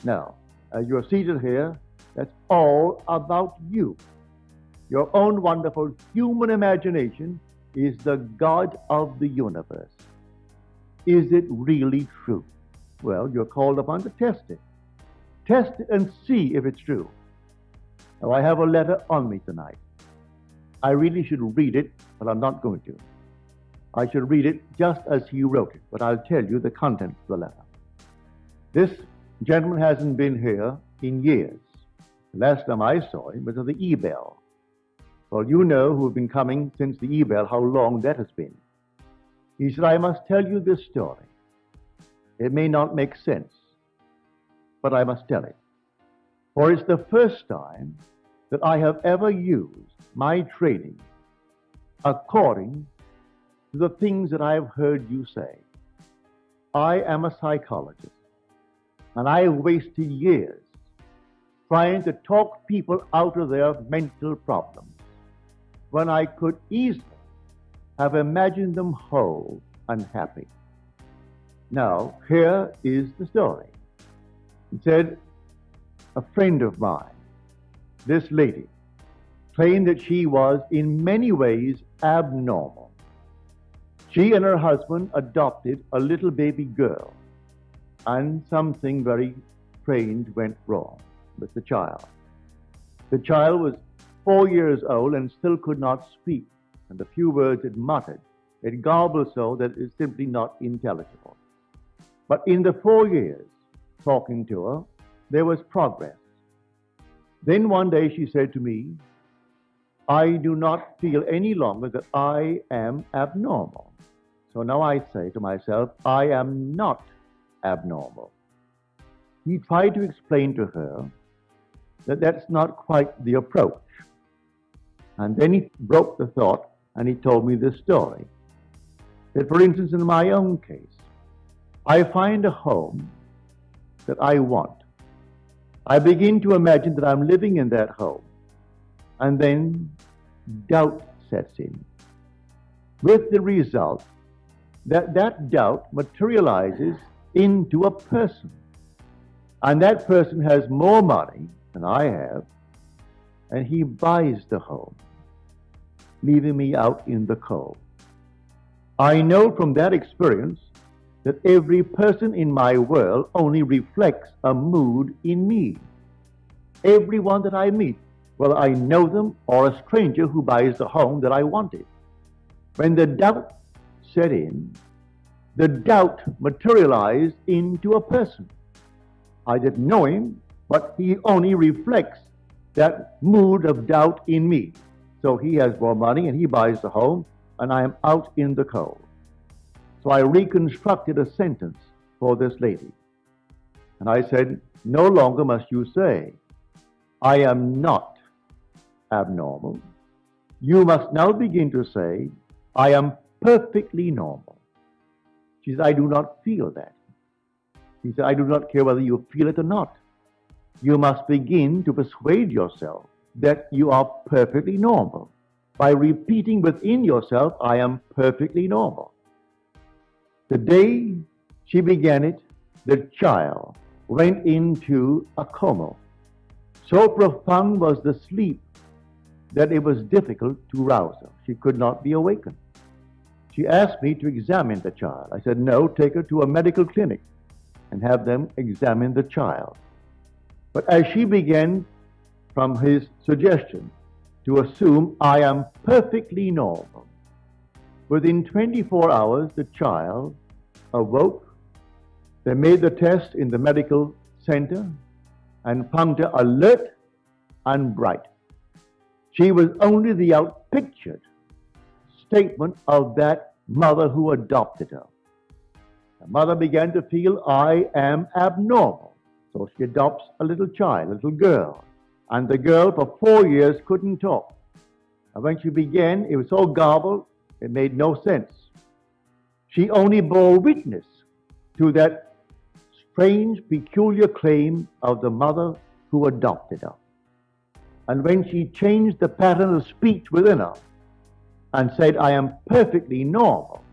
Now, as you're seated here, that's all about you. Your own wonderful human imagination is the God of the universe. Is it really true? Well, you're called upon to test it. Test it and see if it's true. Now, I have a letter on me tonight. I really should read it, but I'm not going to. I should read it just as he wrote it, but I'll tell you the contents of the letter. This gentleman hasn't been here in years. The last time I saw him was at the E-Bell. Well, you know who have been coming since the E-Bell, how long that has been. He said, I must tell you this story. It may not make sense, but I must tell it. For it's the first time that I have ever used my training according to the things that I have heard you say. I am a psychologist, and I have wasted years trying to talk people out of their mental problems when I could easily have imagined them whole and happy. Now, here is the story. He said, a friend of mine, this lady, claimed that she was in many ways abnormal. She and her husband adopted a little baby girl, and something very strange went wrong with the child. The child was 4 years old and still could not speak, and the few words it muttered, it garbled so that it's simply not intelligible. But in the 4 years talking to her, there was progress. Then one day she said to me, I do not feel any longer that I am abnormal. So now I say to myself, I am not abnormal. He tried to explain to her that that's not quite the approach. And then he broke the thought and he told me this story. That, for instance, in my own case, I find a home that I want. I begin to imagine that I'm living in that home. And then doubt sets in. With the result that that doubt materializes into a person. And that person has more money than I have, and he buys the home, leaving me out in the cold. I know from that experience that every person in my world only reflects a mood in me. Everyone that I meet, whether I know them or a stranger who buys the home that I wanted. When the doubt set in, the doubt materialized into a person. I didn't know him, but he only reflects that mood of doubt in me. So he has more money and he buys the home, and I am out in the cold. So I reconstructed a sentence for this lady. And I said, no longer must you say, I am not abnormal. You must now begin to say, I am perfectly normal. She said, I do not feel that. He said, I do not care whether you feel it or not. You must begin to persuade yourself that you are perfectly normal by repeating within yourself, I am perfectly normal. The day she began it, the child went into a coma. So profound was the sleep that it was difficult to rouse her. She could not be awakened. She asked me to examine the child. I said, no, take her to a medical clinic and have them examine the child. But as she began, from his suggestion, to assume I am perfectly normal, within 24 hours, the child awoke. They made the test in the medical center and found her alert and bright. She was only the outpictured statement of that mother who adopted her. The mother began to feel, I am abnormal. So she adopts a little child, a little girl. And the girl for 4 years couldn't talk. And when she began, it was so garbled, it made no sense. She only bore witness to that strange, peculiar claim of the mother who adopted her. And when she changed the pattern of speech within her and said, I am perfectly normal,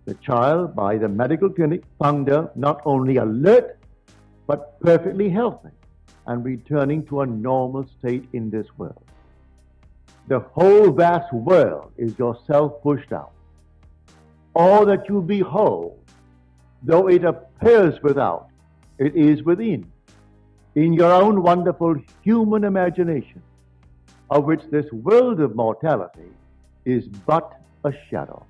the child, by the medical clinic, found her not only alert, but perfectly healthy and returning to a normal state in this world. The whole vast world is yourself pushed out. All that you behold, though it appears without, it is within, in your own wonderful human imagination, of which this world of mortality is but a shadow.